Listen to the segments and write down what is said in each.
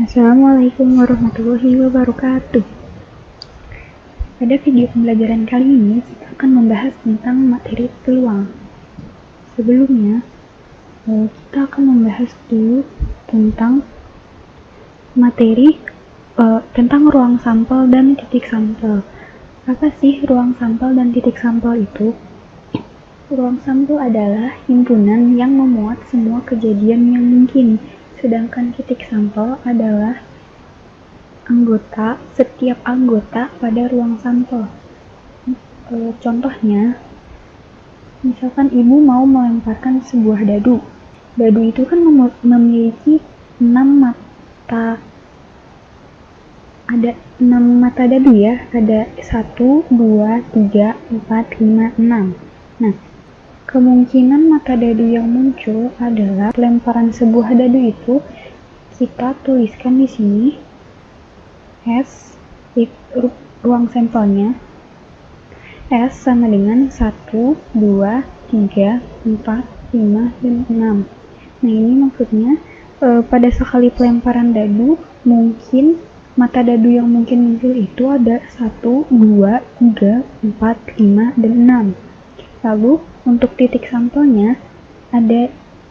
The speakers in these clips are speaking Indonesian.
Assalamualaikum warahmatullahi wabarakatuh. Pada video pembelajaran kali ini, kita akan membahas tentang materi peluang. Sebelumnya, kita akan membahas dulu tentang materi tentang ruang sampel dan titik sampel. Apa sih ruang sampel dan titik sampel itu? Ruang sampel adalah himpunan yang memuat semua kejadian yang mungkin, sedangkan titik sampel adalah setiap anggota pada ruang sampel. Contohnya, misalkan ibu mau melemparkan sebuah dadu. Dadu itu kan memiliki 6 mata. Ada 6 mata dadu ya. Ada 1, 2, 3, 4, 5, 6. Nah, kemungkinan mata dadu yang muncul adalah pelemparan sebuah dadu itu kita tuliskan di sini S, ruang sampelnya. S sama dengan 1, 2, 3, 4, 5, dan 6. Nah, ini maksudnya pada sekali pelemparan dadu, mungkin mata dadu yang mungkin muncul itu ada 1, 2, 3, 4, 5, dan 6. Lalu untuk titik sampelnya ada 1,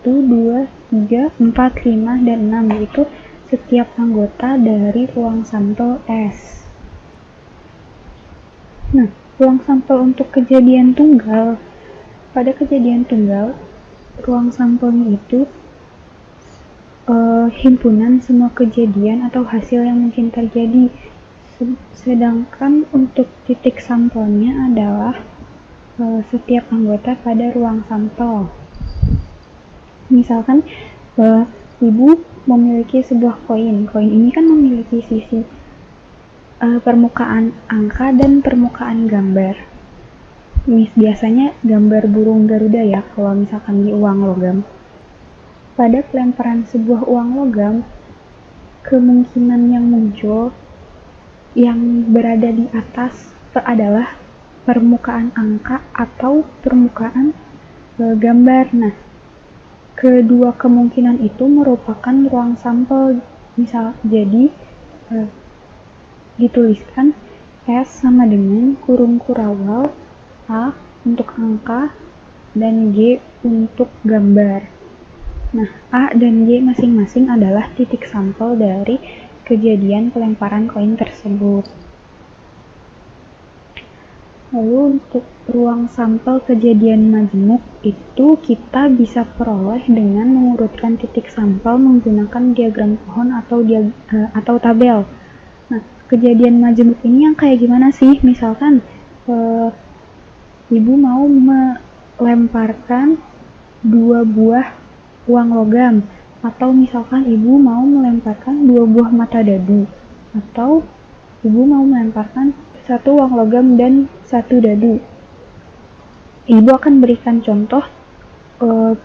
2, 3, 4, 5, dan 6, yaitu setiap anggota dari ruang sampel S. Nah, ruang sampel untuk kejadian tunggal. Pada kejadian tunggal, ruang sampelnya itu himpunan semua kejadian atau hasil yang mungkin terjadi. Sedangkan untuk titik sampelnya adalah setiap anggota pada ruang sampel. Misalkan ibu memiliki sebuah koin. Koin ini kan memiliki sisi permukaan angka dan permukaan gambar. Biasanya gambar burung Garuda ya kalau misalkan di uang logam. Pada pelemparan sebuah uang logam, kemungkinan yang muncul yang berada di atas adalah permukaan angka atau permukaan gambar. Nah, kedua kemungkinan itu merupakan ruang sampel. Jadi dituliskan S sama dengan kurung kurawal A untuk angka dan G untuk gambar. Nah, A dan G masing-masing adalah titik sampel dari kejadian pelemparan koin tersebut. Lalu untuk ruang sampel kejadian majemuk itu kita bisa peroleh dengan mengurutkan titik sampel menggunakan diagram pohon atau tabel. Nah, kejadian majemuk ini yang kayak gimana sih? Misalkan ibu mau melemparkan 2 buah uang logam, atau misalkan ibu mau melemparkan 2 buah mata dadu, atau ibu mau melemparkan 1 uang logam dan 1 dadu. Ibu akan berikan contoh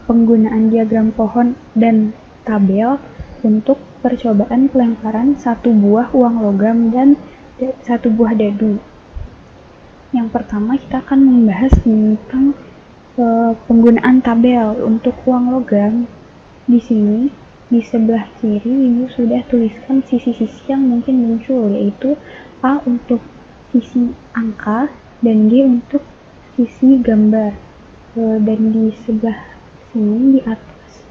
penggunaan diagram pohon dan tabel untuk percobaan pelemparan 1 buah uang logam dan 1 buah dadu. Yang pertama kita akan membahas tentang penggunaan tabel untuk uang logam. Di sini di sebelah kiri ibu sudah tuliskan sisi-sisi yang mungkin muncul, yaitu A untuk sisi angka dan G untuk sisi gambar. Dan di sebelah sini di atas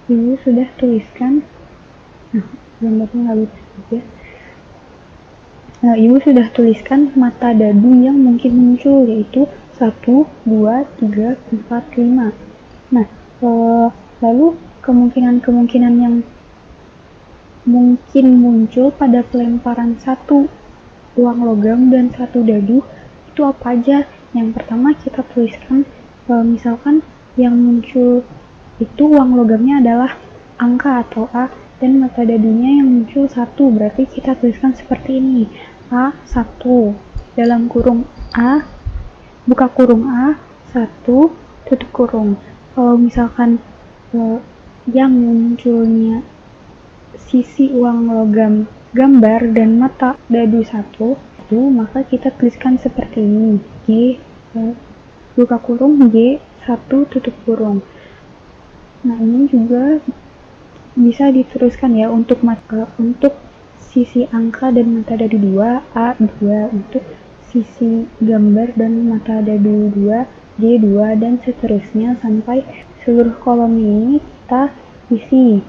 ibu sudah tuliskan, gambarnya nggak lucu ya. Ibu sudah tuliskan mata dadu yang mungkin muncul, yaitu 1, 2, 3, 4, 5. Nah, lalu kemungkinan yang mungkin muncul pada pelemparan 1 uang logam dan 1 dadu itu apa aja? Yang pertama kita tuliskan, misalkan yang muncul itu uang logamnya adalah angka atau A, dan mata dadunya yang muncul 1, berarti kita tuliskan seperti ini, A1 dalam kurung A, buka kurung A1 tutup kurung. Kalau misalkan yang munculnya sisi uang logam gambar dan mata dadu 1 itu, maka kita tuliskan seperti ini, G buka kurung G1 tutup kurung. Nah, ini juga bisa diteruskan ya untuk sisi angka dan metadata 2, A2, untuk sisi gambar dan metadata 2, G2, dan seterusnya sampai seluruh kolom ini kita isi.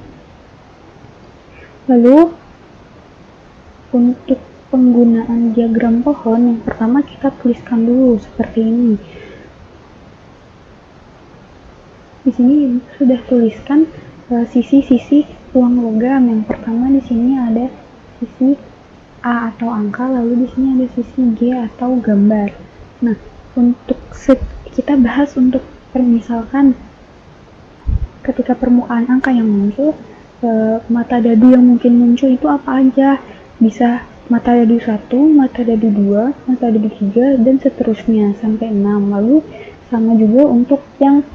Lalu untuk penggunaan diagram pohon, yang pertama kita tuliskan dulu seperti ini. Di sini sudah tuliskan sisi-sisi uang logam. Yang pertama di sini ada sisi A atau angka, lalu di sini ada sisi G atau gambar. Nah, untuk kita bahas untuk misalkan ketika permukaan angka yang muncul, mata dadu yang mungkin muncul itu apa aja? Bisa mata dadu 1, mata dadu 2, mata dadu 3, dan seterusnya sampai 6. Lalu sama juga untuk yang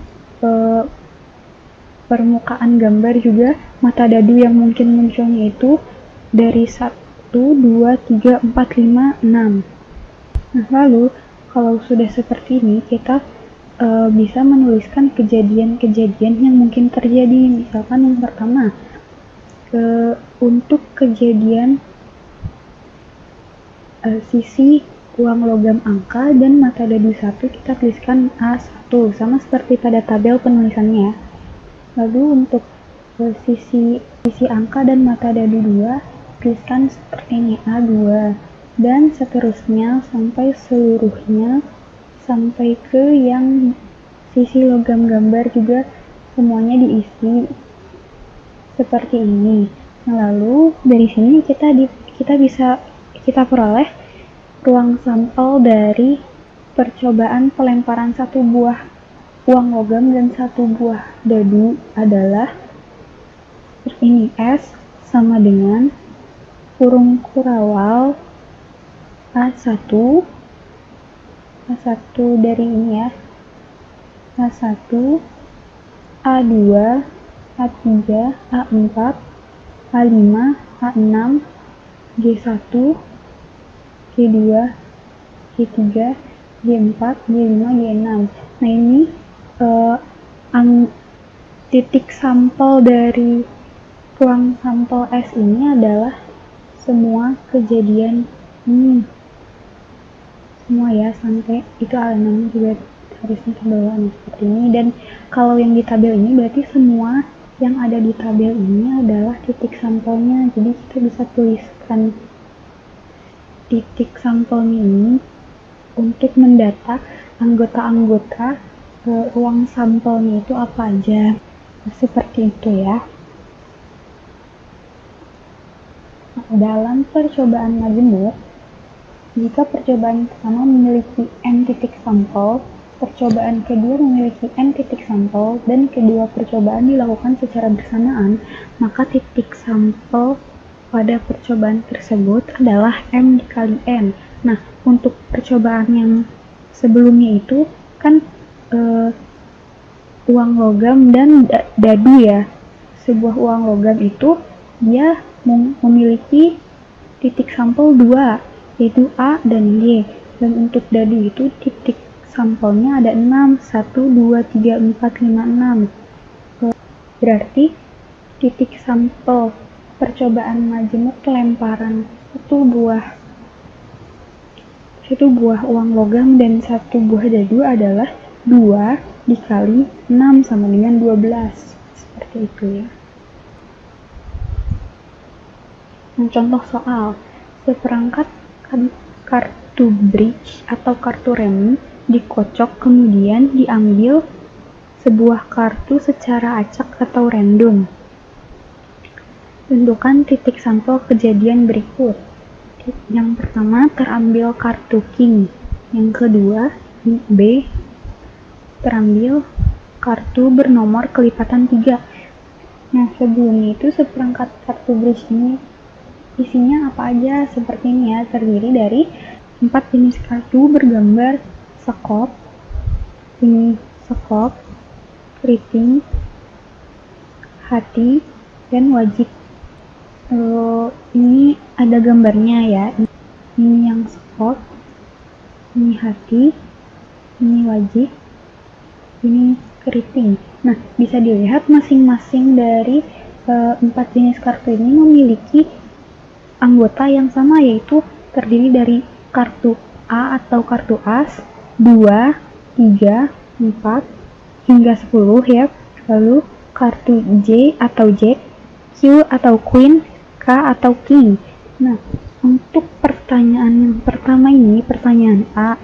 permukaan gambar juga, mata dadu yang mungkin munculnya itu dari 1, 2, 3, 4, 5, 6. Nah, lalu kalau sudah seperti ini, kita bisa menuliskan kejadian-kejadian yang mungkin terjadi. Misalkan yang pertama, untuk kejadian sisi uang logam angka dan mata dadu 1, kita tuliskan A1, sama seperti pada tabel penulisannya. Lalu untuk sisi angka dan mata dadu 2, tuliskan seperti ini A2, dan seterusnya sampai seluruhnya, sampai ke yang sisi logam gambar juga semuanya diisi seperti ini. Nah, lalu dari sini kita peroleh ruang sampel dari percobaan pelemparan satu buah uang logam dan satu buah dadu adalah ini, S sama dengan kurung kurawal A1 dari ini ya, A1, A2, A3, A4, A5, A6, G1, G2, G3, G4, G5, G6. Nah, ini titik sampel dari ruang sampel S ini adalah semua kejadian ini. Semua ya, sampai itu A6 juga harusnya terbawa seperti ini. Dan kalau yang di tabel ini berarti semua yang ada di tabel ini adalah titik sampelnya. Jadi kita bisa tuliskan titik sampelnya ini untuk mendata anggota-anggota ruang sampelnya itu apa aja. Seperti itu ya. Nah, dalam percobaan majemuk, jika percobaan pertama memiliki n titik sampel, percobaan kedua memiliki n titik sampel, dan kedua percobaan dilakukan secara bersamaan, maka titik sampel pada percobaan tersebut adalah m dikali n. Nah, untuk percobaan yang sebelumnya itu kan uang logam dan dadu ya. Sebuah uang logam itu dia memiliki titik sampel 2, yaitu A dan G. Dan untuk dadu itu titik sampelnya ada 6, 1, 2, 3, 4, 5, 6. Berarti titik sampel percobaan majemuk pelemparan satu buah uang logam dan satu buah dadu adalah 2 dikali 6 sama dengan 12. Seperti itu ya. Nah, contoh soal, seperangkat kartu bridge atau kartu remi dikocok, kemudian diambil sebuah kartu secara acak atau random. Tentukan titik sampel kejadian berikut. Yang pertama, terambil kartu king. Yang kedua, B, terambil kartu bernomor kelipatan 3. Nah, sebelumnya itu seperangkat kartu bridge ini isinya apa aja? Seperti ini ya, terdiri dari 4 jenis kartu bergambar sekop, ini sekop, keriting, hati, dan wajib. Ini ada gambarnya ya, ini yang sekop, ini hati, ini wajib, ini keriting. Nah, bisa dilihat masing-masing dari 4 jenis kartu ini memiliki anggota yang sama, yaitu terdiri dari kartu A atau kartu as, 2, 3, 4, hingga 10 ya. Lalu kartu J atau Jack, Q atau Queen, K atau King. Nah, untuk pertanyaan yang pertama ini, pertanyaan A,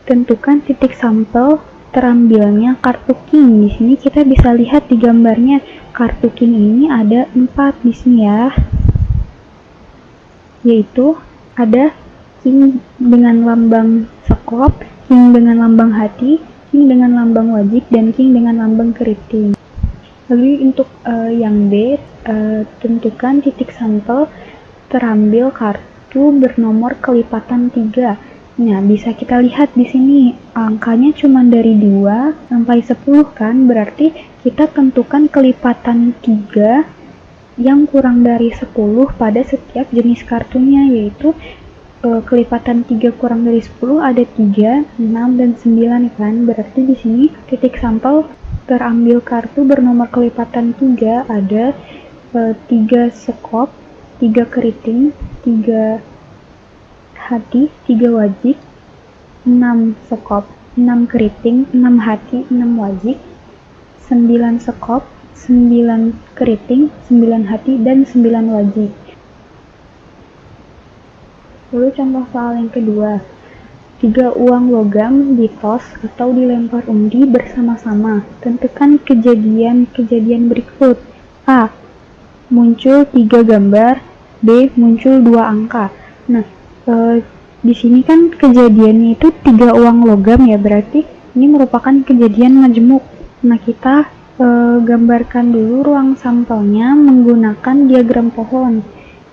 tentukan titik sampel terambilnya kartu King. Di sini kita bisa lihat di gambarnya, kartu King ini ada 4 di sini ya. Yaitu ada King dengan lambang sekop, King dengan lambang hati, King dengan lambang wajik, dan King dengan lambang keriting. Lalu untuk yang B, tentukan titik sampel terambil kartu bernomor kelipatan 3. Nah, bisa kita lihat di sini angkanya cuma dari 2 sampai 10 kan, berarti kita tentukan kelipatan 3 yang kurang dari 10 pada setiap jenis kartunya, yaitu kelipatan 3 kurang dari 10 ada 3, 6, dan 9 kan. Berarti di sini titik sampel terambil kartu bernomor kelipatan 3 ada 3 sekop, 3 keriting, 3 hati, 3 wajik, 6 sekop, 6 keriting, 6 hati, 6 wajik, 9 sekop, 9 keriting, 9 hati, dan 9 wajik. Lalu contoh soal yang kedua, 3 uang logam ditos atau dilempar undi bersama-sama. Tentukan kejadian berikut. A. Muncul 3 gambar. B. Muncul 2 angka. Nah, di sini kan kejadiannya itu 3 uang logam ya, berarti ini merupakan kejadian majemuk. Nah, kita gambarkan dulu ruang sampelnya menggunakan diagram pohon.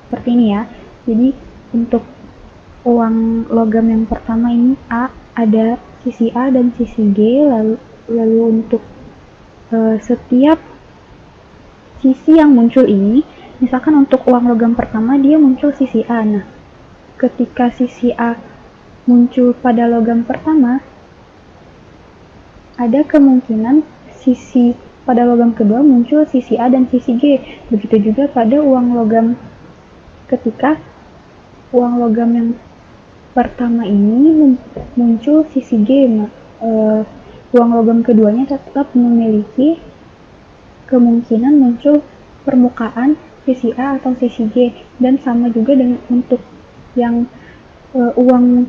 Seperti ini ya. Jadi, untuk uang logam yang pertama ini A, ada sisi A dan sisi G, lalu untuk setiap sisi yang muncul ini, misalkan untuk uang logam pertama dia muncul sisi A. Nah, ketika sisi A muncul pada logam pertama, ada kemungkinan sisi pada logam kedua muncul sisi A dan sisi G. Begitu juga pada uang logam ketika uang logam yang pertama ini muncul sisi G, uang logam keduanya tetap memiliki kemungkinan muncul permukaan sisi A atau sisi G. Dan sama juga dengan untuk yang uang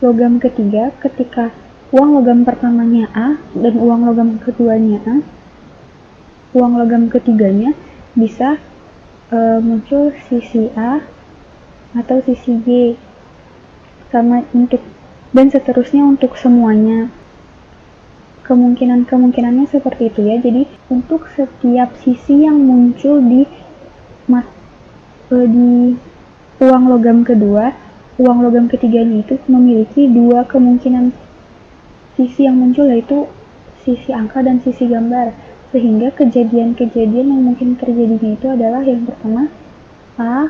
logam ketiga, ketika uang logam pertamanya A dan uang logam keduanya A, uang logam ketiganya bisa muncul sisi A atau sisi G. Sama untuk dan seterusnya untuk semuanya. Kemungkinannya seperti itu ya. Jadi untuk setiap sisi yang muncul di uang logam kedua, uang logam ketiganya itu memiliki 2 kemungkinan sisi yang muncul, yaitu sisi angka dan sisi gambar. Sehingga kejadian-kejadian yang mungkin terjadinya itu adalah yang pertama A,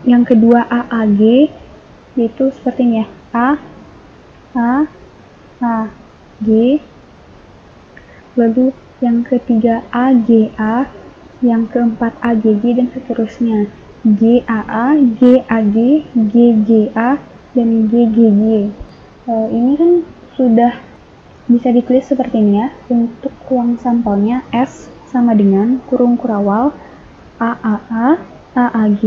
yang kedua AAG, yaitu seperti ini ya, A, G, lalu yang ketiga AGA, yang keempat AGG, dan seterusnya GAA, GAG, GGA, dan GGG. Ini kan sudah bisa ditulis seperti ini ya. Untuk ruang sampelnya S sama dengan kurung kurawal AAA, AAG,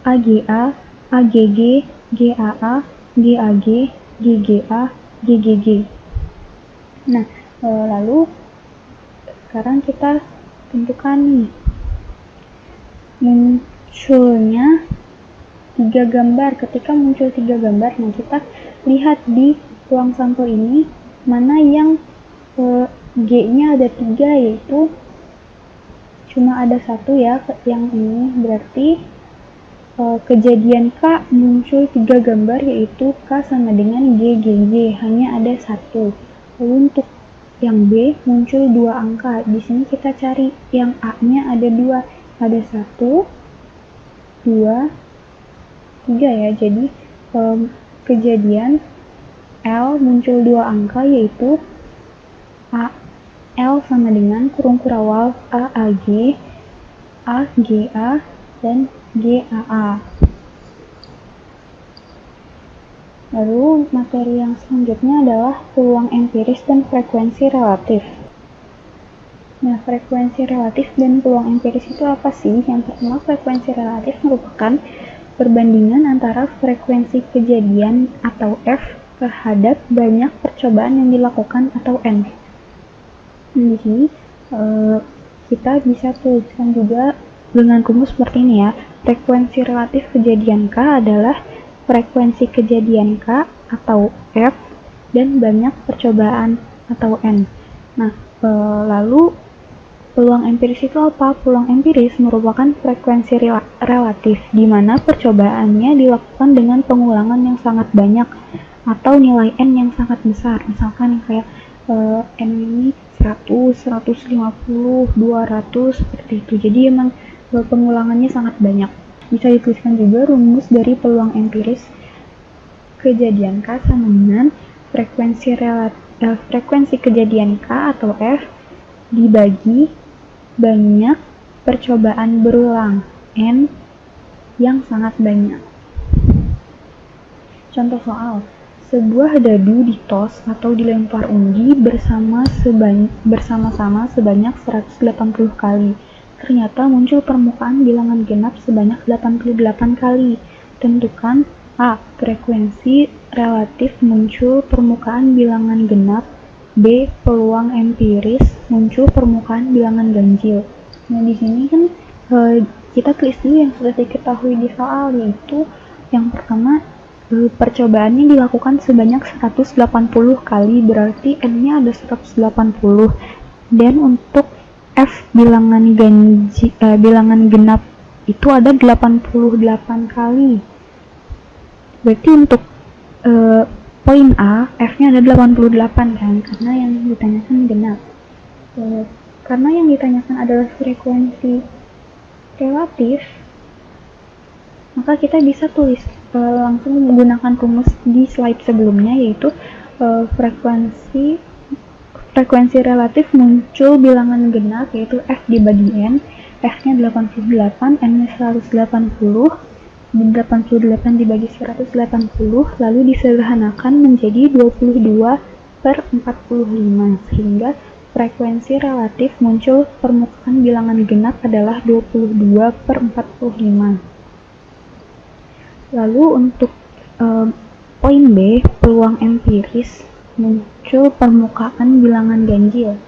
AGA, AGG, GAA, GAG, GGA, GGG. Nah, lalu sekarang kita tentukan nih munculnya 3 gambar. Ketika muncul 3 gambar, nah kita lihat di ruang sampel ini mana yang G-nya ada 3, yaitu cuma ada 1 ya, yang ini berarti kejadian K muncul 3 gambar, yaitu K sama dengan GGG, hanya ada 1. Lalu untuk yang B muncul 2 angka. Di sini kita cari yang A-nya ada 2, ada 1, 2, 3 ya. Jadi kejadian L muncul 2 angka, yaitu L sama dengan kurung kurawal AAG, AGA, dan GAA. Lalu materi yang selanjutnya adalah peluang empiris dan frekuensi relatif. Nah, frekuensi relatif dan peluang empiris itu apa sih? Yang pertama, frekuensi relatif merupakan perbandingan antara frekuensi kejadian atau F terhadap banyak percobaan yang dilakukan atau N. Di sini kita bisa tuliskan juga dengan rumus seperti ini ya. Frekuensi relatif kejadian K adalah frekuensi kejadian K atau F dan banyak percobaan atau N. Nah, lalu peluang empiris itu apa? Peluang empiris merupakan frekuensi relatif di mana percobaannya dilakukan dengan pengulangan yang sangat banyak atau nilai N yang sangat besar. Misalkan kayak N ini 100, 150, 200 seperti itu. Jadi emang pengulangannya sangat banyak. Bisa dituliskan juga rumus dari peluang empiris kejadian K sama dengan frekuensi kejadian K atau F dibagi banyak percobaan berulang N yang sangat banyak. Contoh soal, sebuah dadu ditos atau dilempar undi bersama-sama sebanyak 180 kali. Ternyata muncul permukaan bilangan genap sebanyak 88 kali. Tentukan A. Frekuensi relatif muncul permukaan bilangan genap. B. Peluang empiris muncul permukaan bilangan ganjil. Nah, di sini kan kita tulis dulu yang sudah diketahui di soal, yaitu yang pertama percobaannya dilakukan sebanyak 180 kali, berarti N-nya ada 180. Dan untuk F bilangan genap itu ada 88 kali. Berarti untuk poin A, F-nya ada 88 kan, karena yang ditanyakan genap. Karena yang ditanyakan adalah frekuensi relatif, maka kita bisa tulis langsung menggunakan rumus di slide sebelumnya, yaitu frekuensi relatif muncul bilangan genap yaitu F dibagi N. F-nya 88, N-nya 180, dan 88 dibagi 180 lalu disederhanakan menjadi 22 per 45, sehingga frekuensi relatif muncul permukaan bilangan genap adalah 22 per 45. Lalu untuk poin B, peluang empiris muncul permukaan bilangan ganjil.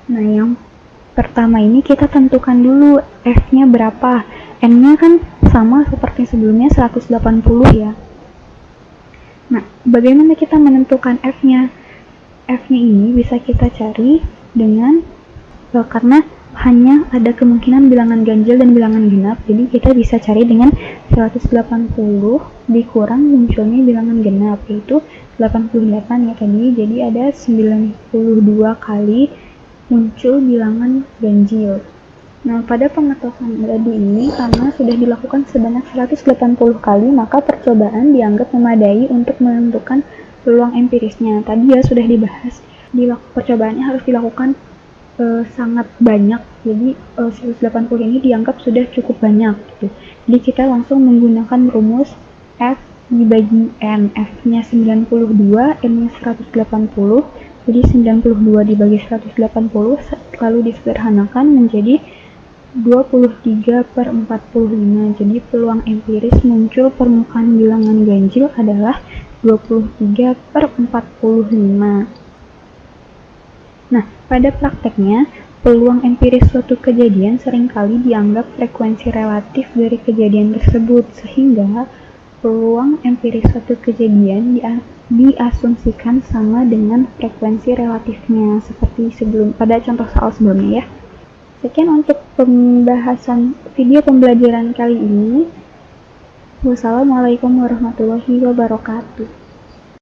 Nah, yang pertama ini kita tentukan dulu F-nya berapa. N-nya kan sama seperti sebelumnya 180 ya. Nah, bagaimana kita menentukan F-nya? F-nya ini bisa kita cari dengan karena hanya ada kemungkinan bilangan ganjil dan bilangan genap, jadi kita bisa cari dengan 180 dikurang munculnya bilangan genap, yaitu 88 ya tadi, jadi ada 92 kali muncul bilangan ganjil. Nah, pada pengetokan dadu ini, karena sudah dilakukan sebanyak 180 kali, maka percobaan dianggap memadai untuk menentukan peluang empirisnya. Tadi ya sudah dibahas, percobaannya harus dilakukan sangat banyak, jadi 180 ini dianggap sudah cukup banyak gitu. Jadi kita langsung menggunakan rumus F dibagi N. F-nya 92, N-nya 180, jadi 92 dibagi 180 lalu disederhanakan menjadi 23 per 45. Jadi peluang empiris muncul permukaan bilangan ganjil adalah 23 per 45. Nah, pada prakteknya, peluang empiris suatu kejadian seringkali dianggap frekuensi relatif dari kejadian tersebut, sehingga peluang empiris suatu kejadian diasumsikan sama dengan frekuensi relatifnya, seperti pada contoh soal sebelumnya ya. Sekian untuk pembahasan video pembelajaran kali ini. Wassalamualaikum warahmatullahi wabarakatuh.